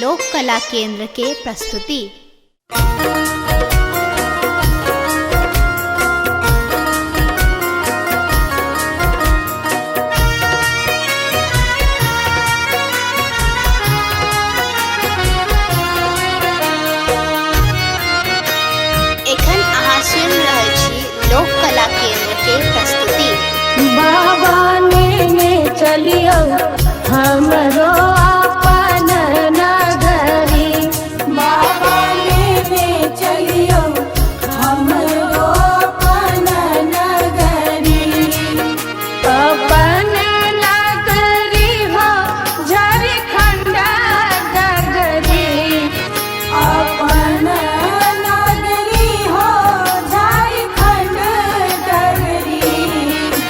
लोक कला केंद्र के प्रस्तुति। एखन अहाँ सुनि रहल छी लोक कला केंद्र के प्रस्तुति। बाबा ने चलियो हमरो अपन नगरी, बाबा ने चलियो हमरो अपन नगरी, अपन नगरी हो झारखंड नगरी, अपन नगरी हो झारखंड नगरी।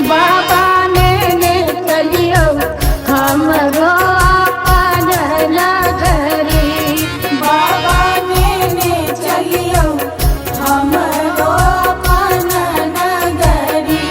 बाबा ने चलियो हमरो अपन नगरी, बाबा ने चलियो हमरो अपन नगरी।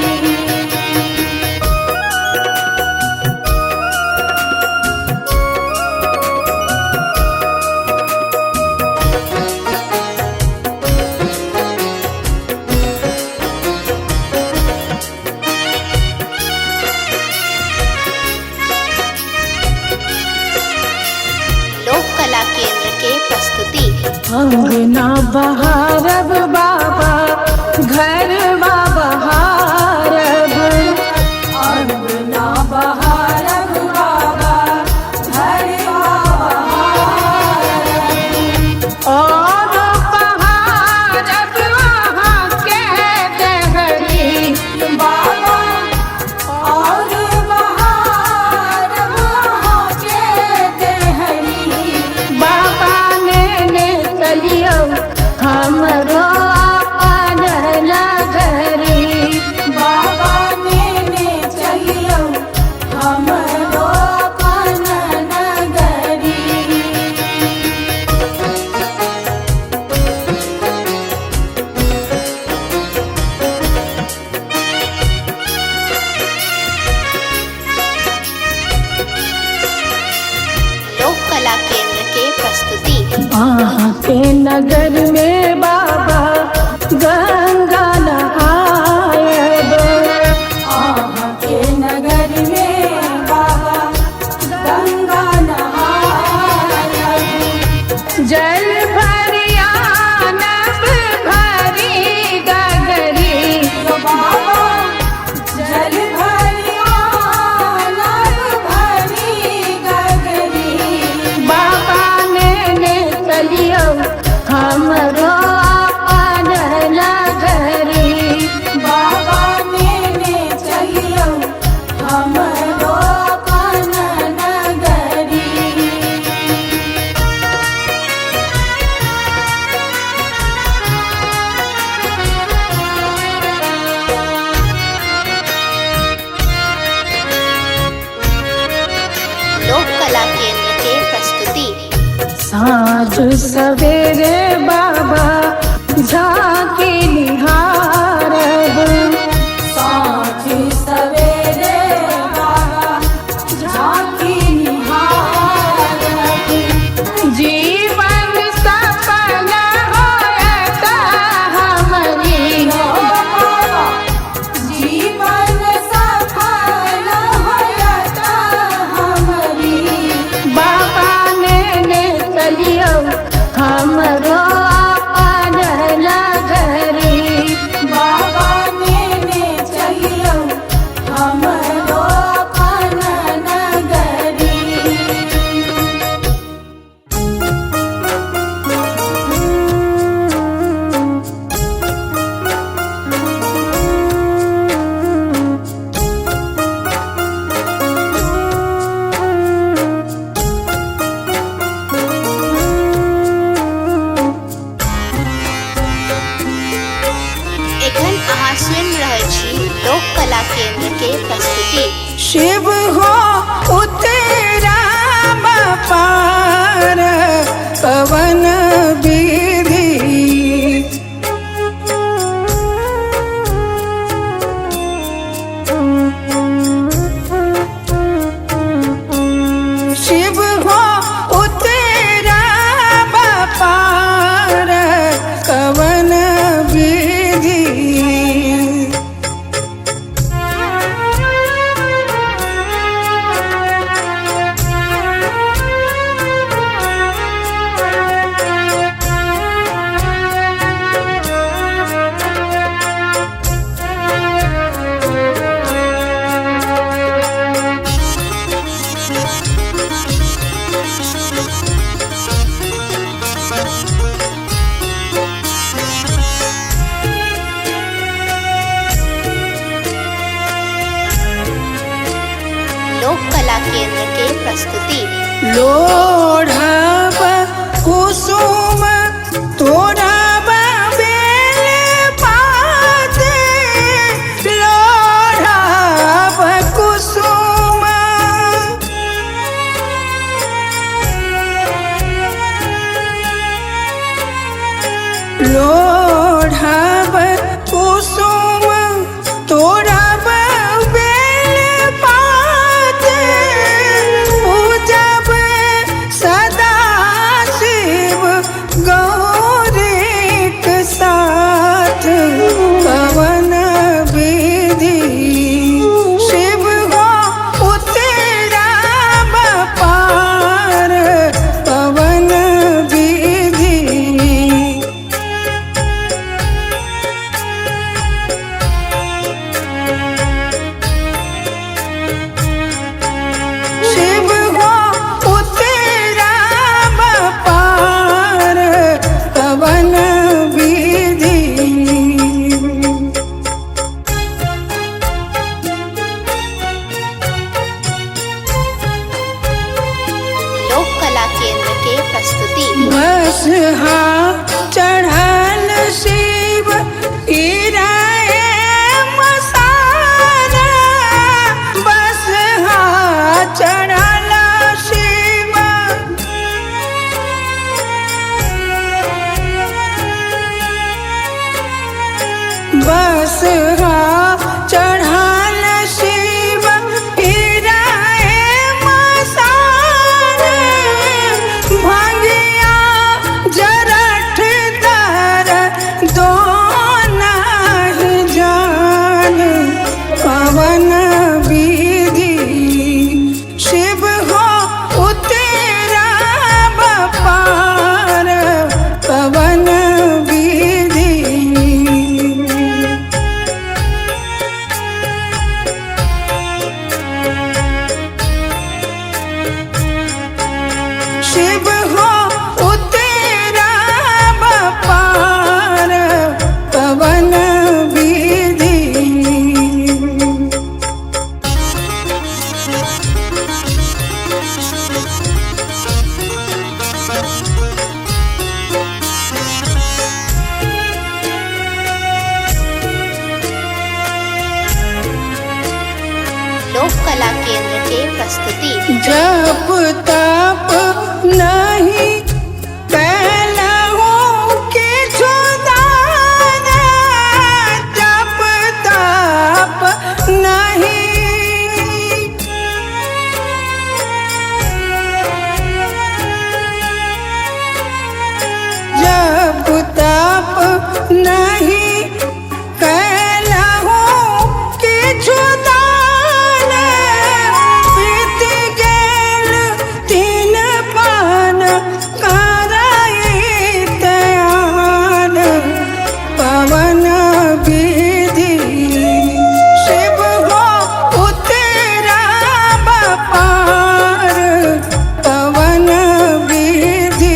लोक कला केंद्र के प्रस्तुति। अंगना बहारब बाबा घरवा बहारब, अंगना बहारब बाबा घरवा बहारब, और बहारब वहाँ के देहरी बाबा, और बहारब वहाँ के देहरी। बाबा ने चलियो हमरो अपन नगरी, बाबा ने चलियो हमरो अपन नगरी। लोक कला केंद्र के प्रस्तुति। वहाँ के नगर में बाबा गंगा नहायब, वहाँ के नगर में बाबा गंगा नहायब, जल भरियानब भरी गगरी बाबा, जल भरियानब भरी गगरी। बाबा ने चलियो हमरो अपन नगरी, बाबा ने चलियो हमरो अपन नगरी। लोक कला केंद्र के प्रस्तुति। साँझ सवेरे बाबा झांकी निहारब, साँझ सवेरे बाबा झांकी निहारब, जीवन सफल होयत हमरी बाबा, जीवन सफल होयत हमरी। बाबा ने चलियो हमरो अपन नगरी, बाबा ने चलियो हमरो अपन नगरी। एखन अहाँ सुनि रहल छी लोक कला केंद्र के प्रस्तुति। शिव हो उतरा पार पवन विधि, शिव हो उतरा लोढ़ब कुसुम तोड़ब बेल पात लोढ़ब कुसुम लोढ़ब कुसुम तोड़ब बेल पात पूजब सदा शिव गौरीक साथ पवन विधि शिव हो उतरब पार पवन विधि शिव हो उतरब पार पवन विधि लोक कला केंद्र के प्रस्तुति बस चढ़ल शिव गिराए मसारा बस चढ़ल शिव बस चढ़ल शिव गिराए मसारा भंगिया जरठ दर दो नहीं जान पवन विधि शिव हो उतरब पार पवन विधि शिव हो उतरब पार पवन विधि लोक कला केंद्र के प्रस्तुति जप तप नहीं कैलहु किछु दान जप तप नहीं जप तप नहीं कैलहु किछु दान बीत गेल 3 पान करैत आन पवन विधि शिव हो उतरब पार पवन विधि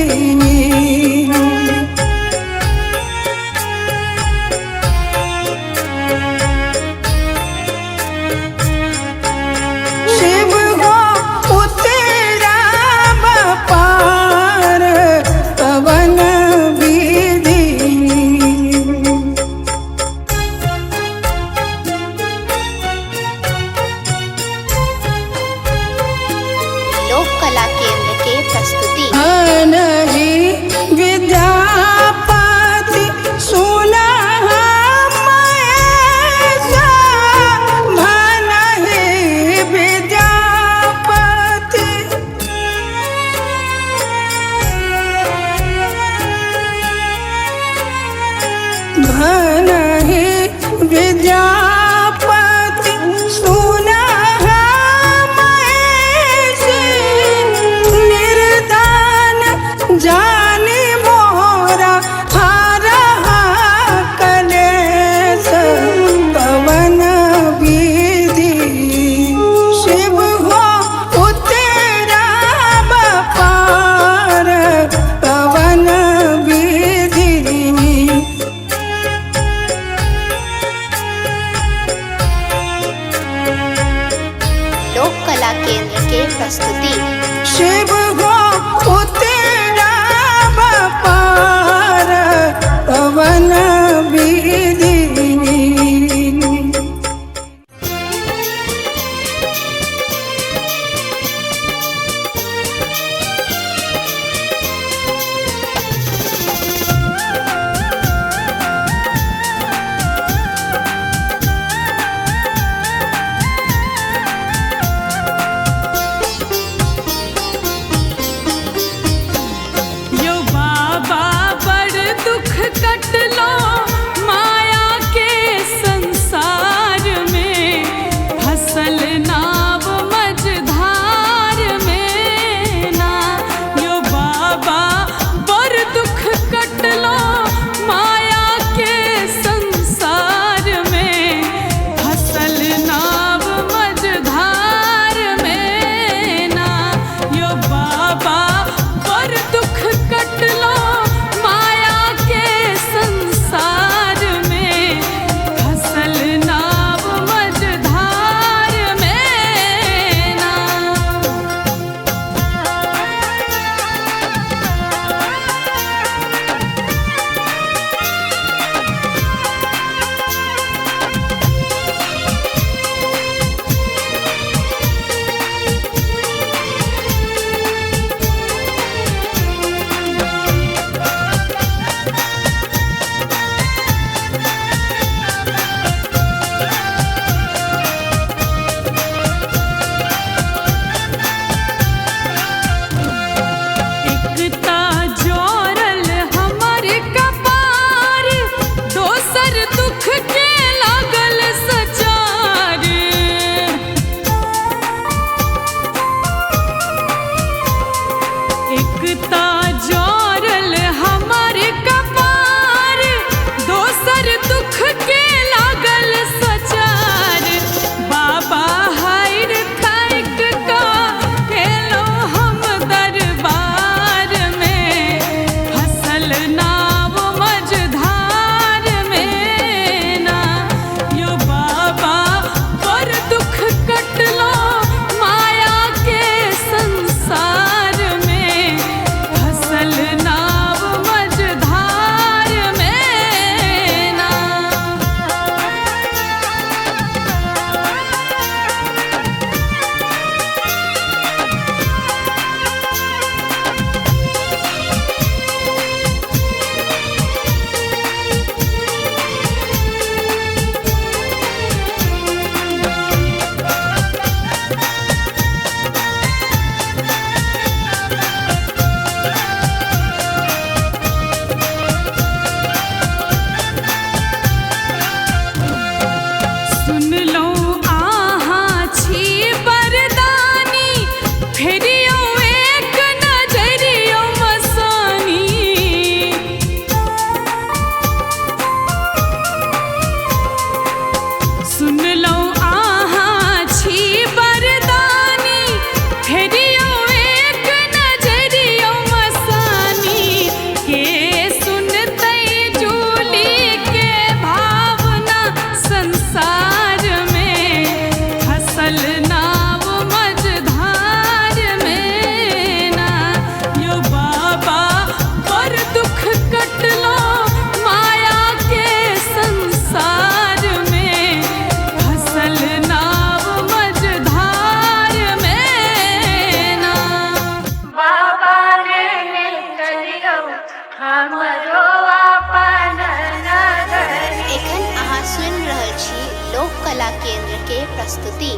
हमरो अपन नगरी। एखन अहाँ सुनि रहल छी लोक कला केंद्र के प्रस्तुति।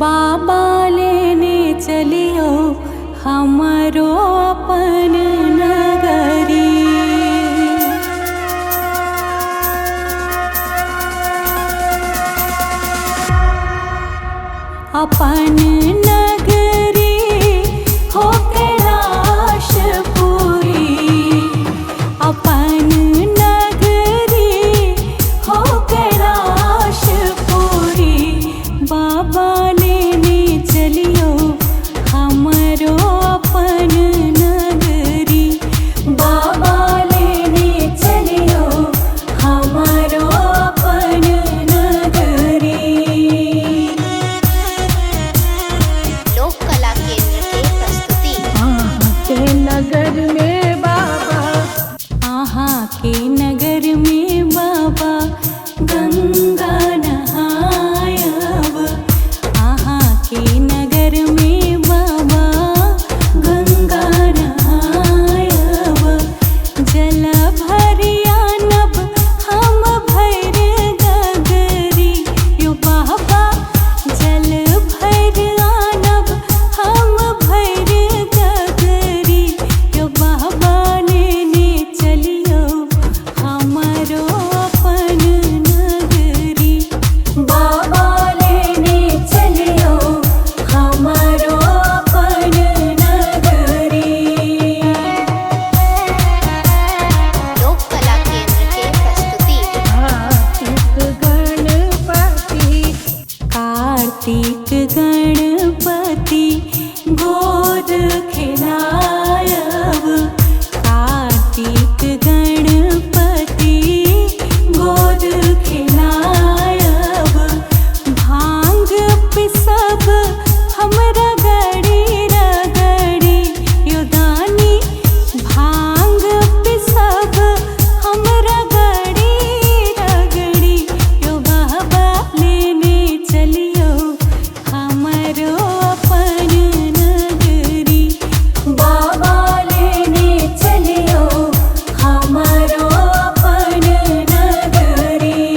बाबा लेने चलियो हमरो अपन नगरी। अपन नगरी हो कैलाशपुरी, अपन नगरी हो कैलाशपुरी। बाबा लेने चलियो हमरो अपन नगरी। बाबा लेने चलियो हमरो अपन नगरी। लोक कला केंद्र के प्रस्तुति। के नगर में बाबा, आहा के नगर में बाबा गंगा नहायब। आहा के नगर में बाबा गंगा नहायब। जल भरियानब हम भैर गगरी यो बाबा। जल भरियानब हम भैर गगरी यो बाबा। लेने चलियो हमरो अपन नगरी। बाबा लेने चलियो हमरो अपन नगरी। लोक कला केंद्र के प्रस्तुति। कार्तिक कार्तिक गणपति, गणपति गोद खिलायब। कार्तिक गणपति गोद खिलायब। भांग पिसब हमरा गड़ी रगड़ी यो दानी। भांग पिसब हमरा गड़ी रगड़ी यो बाबा। लेने चलियो हमरो अपन नगरी। बाबा लेने चलियो हमरो अपन नगरी।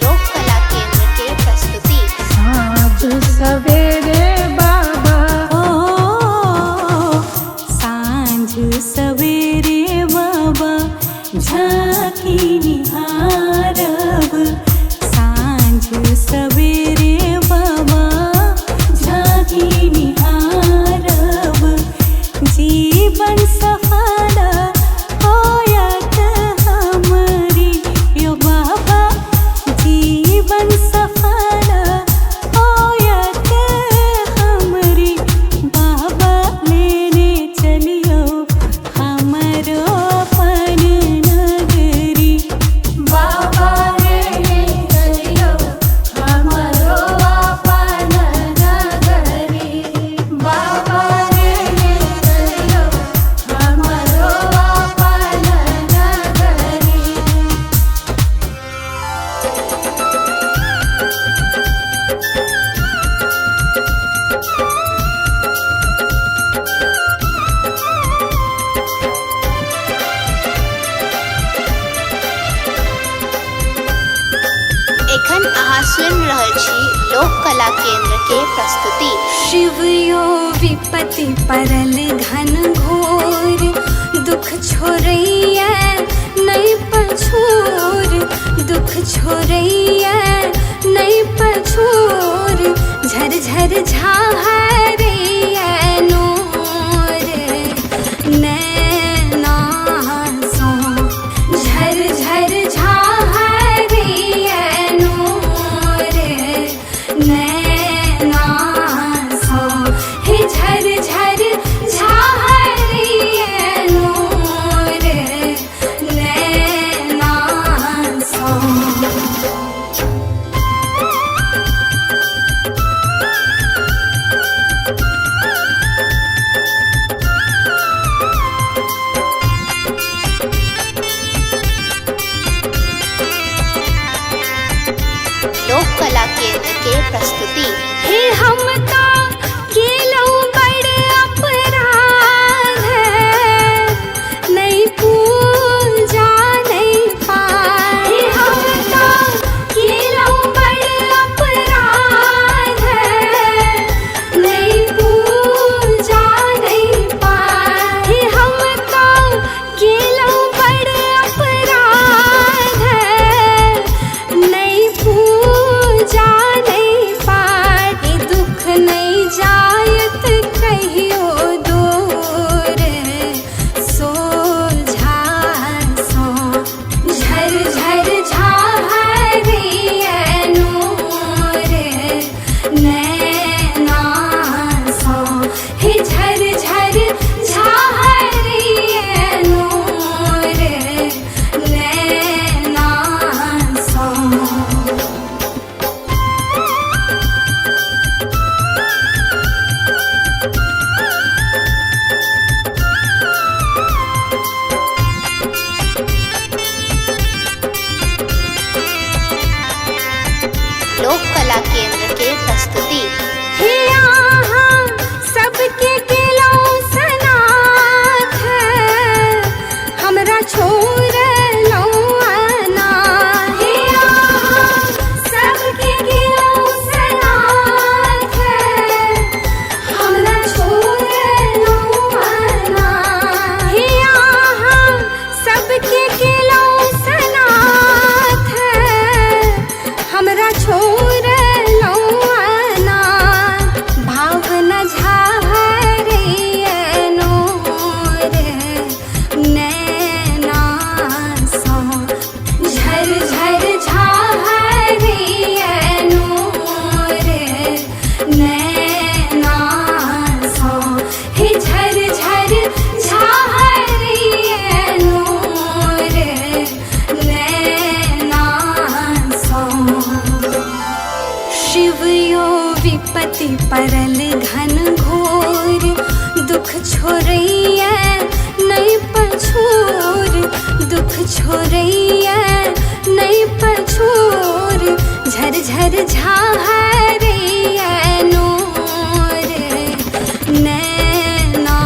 लोक कला केंद्र के प्रस्तुति। साँझ सवेरे बाबा, ओ सांझ सवेरे बाबा झांकी निहारब। सांझ सवेरे बाबा झांकी निहारब। जीवन सफल होयत हमरी यो बाबा। जीवन सफल होयत हमरी। बाबा लेने चलियो हमरो अपन नगरी। बाबा लेने चलियो हमरो अपन नगरी। बाबा लेने चलियो हमरो अपन नगरी। एखन अहाँ सुनि रहल छी लोक कला केंद्र के प्रस्तुति। शिवयो विपत्ति परल घन घोर। दुख छोड़ैया नहीं पछोर। दुख छोड़ैया नहीं पछोर। झर झर झाहरैया नोर। नैना सो झर झर झाहरैया नोर। नैना सो हे झर झर झाहरैया नोर। नैना सो। कला केंद्र के प्रस्तुति। हे हम ता केलऊ बड़ अपराध है, नहीं पूजा नहीं पाए। हे हम ता केलऊ बड़ अपराध है, नहीं पूजा नहीं पाए। हे हम ता केलऊ बड़ अपराध है, नहीं पूजा नहीं पाए। दुख नहीं जायत कहियो दूर, सोझा सो झर झर झारिए नूर, नैना सो हे झर झर झारिए नूर, नैना सो। लोक कला केंद्र के प्रस्तुति। हे यहाँ सबके केलऊ सनाथ है, हमरा छोड़ लौआना। हे यहाँ सबके केलऊ सनाथ है, हमरा छोड़ लौआना। हे यहाँ सबके केलऊ सनाथ है, हमरा छोड़ लौआना। भावना झारिए नूर, नैना सो झर झर झारिए नूर, नैना सो हे झर झर झारिए नूर, नैना सो। शिव यो विपत्ति परल घन घोर, दुख छोड़ैया नहीं पछोर, दुख छोड़ैया नहीं पछोर। झर झर झारिए नूर, नैना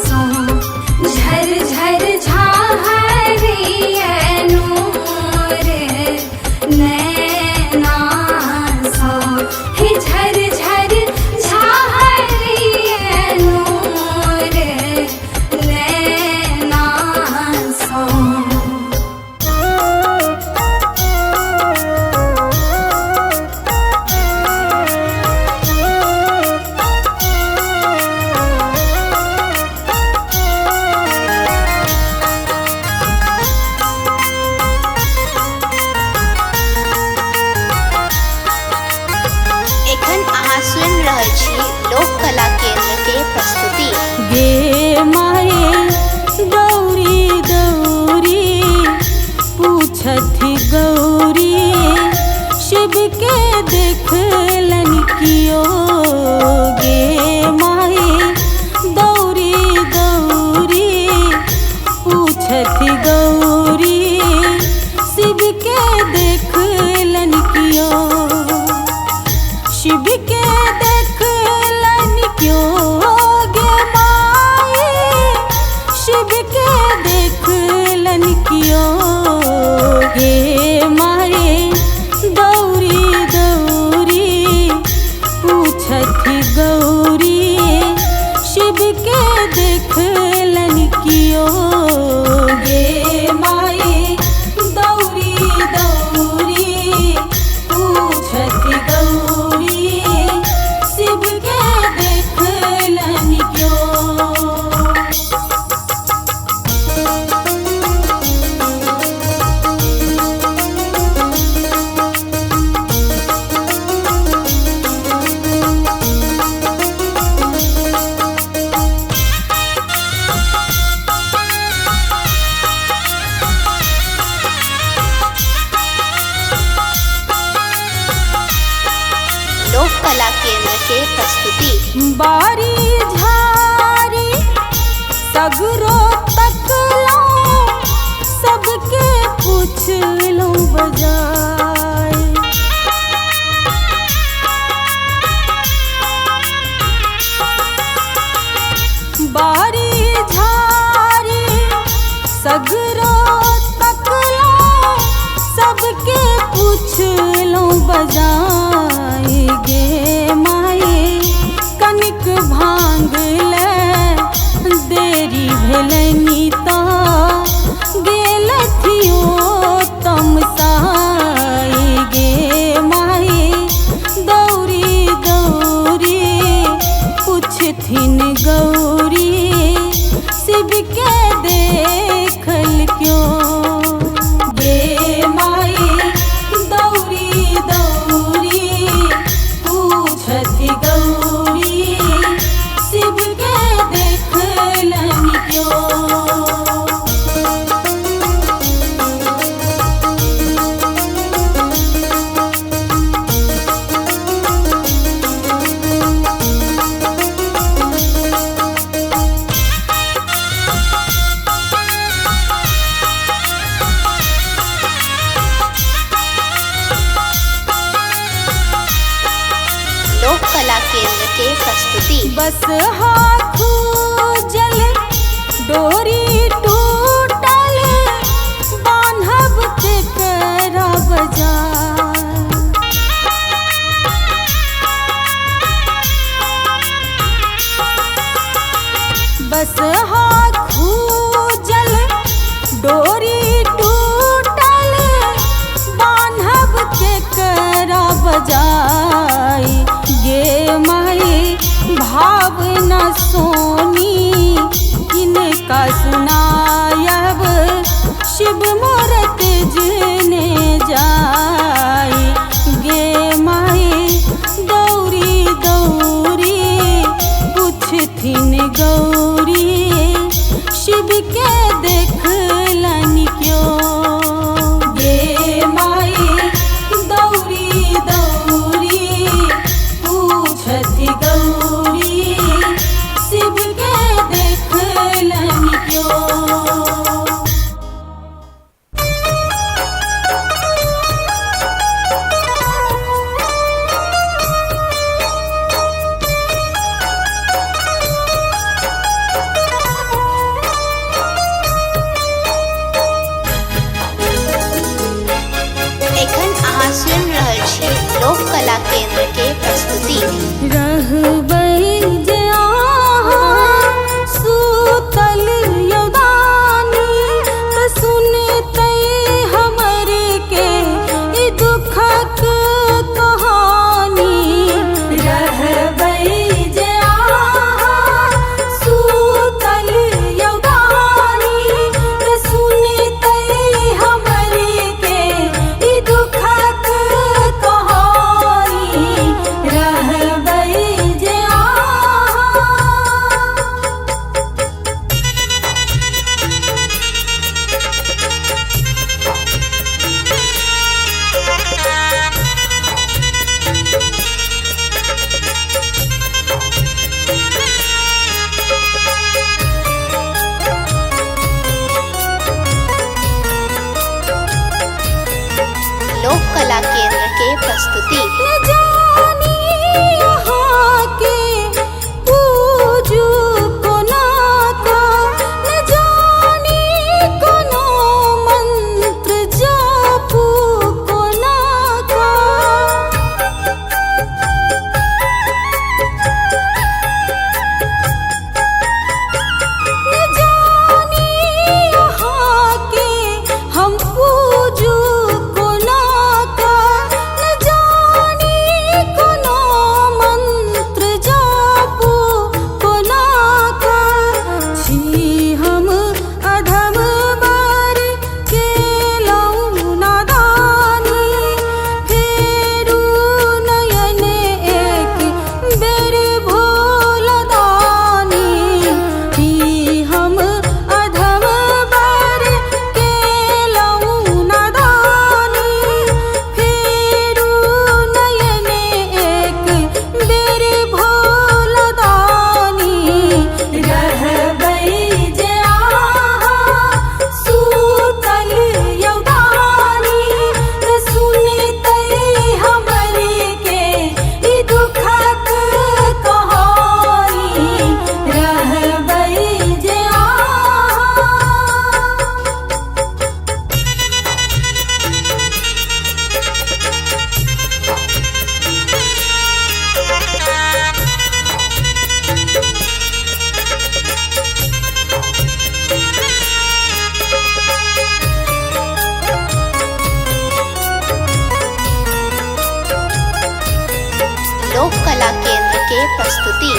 सो झर झर झारिए नूर, नैना सो हे झर झर झारिए नूर, नैना सो। एखन अहाँ सुनि रहल छी लोक कला केंद्र के प्रस्तुति। गे माए गौरी गौरी पूछथि गौरी, शिव के देखलन कियो। गे माए गौरी गौरी पूछथि गौरी, शिव के देखलन कियो। शिव के देखलन क्यों गे माए, शिव के देखलन क्यों। गे माए गौरी गौरी पूछथि गौरी, शिव के देखलन क्यों। गे माए गौरी गौरी पूछथि गौरी, शिव के देखलन क्यों। लोक कला केंद्र के प्रस्तुति। बारी झारी सगरो तकलो, सबके पूछलो बजाय। पूछलहुँ बजाए गे माई कनिक भांग ले देरी भेलनि तऽ गेलथियो तमसाए गे माई दौरी दौरी पूछथिन गौरी शिव के देखल क्यों गे माई दौरी दौरी पूछथि गौरी शिव के देखलन क्यों। लोक कला केंद्र के प्रस्तुति बस हाथू जल डोरी टूटल बान्हब केकरा बजार बस हाथू जल डोरी टूटल बान्हब केकरा बजाई गे माई भाव न सोनी किनका सुनायब शिव मूरत जने जाई गे माई दौरी दौरी पूछथिन गौरी शिव के देखलन क्यों गे माई दौरी दौरी पूछथि गौरी शिव के देखलन क्यों। एखन अहाँ सुनि रहल छी लोक कला केंद्र के प्रस्तुति रहबै जे अहाँ सुतल यौदानी तऽ सुनतै हमर के ई दुखक कहानी रहबै जे अहाँ सुतल यौदानी तऽ सुनतै हमर के ई दुखक कहानी रहबै जे अहाँ लोक कला केंद्र के प्रस्तुति न जानी यहाँ के पूजू कोना का न जानी कोनो मंत्र जापू कोना का न जानी यहाँ के हम पूजू कोना का न जानी कोनो मंत्र जा प्रस्तुति।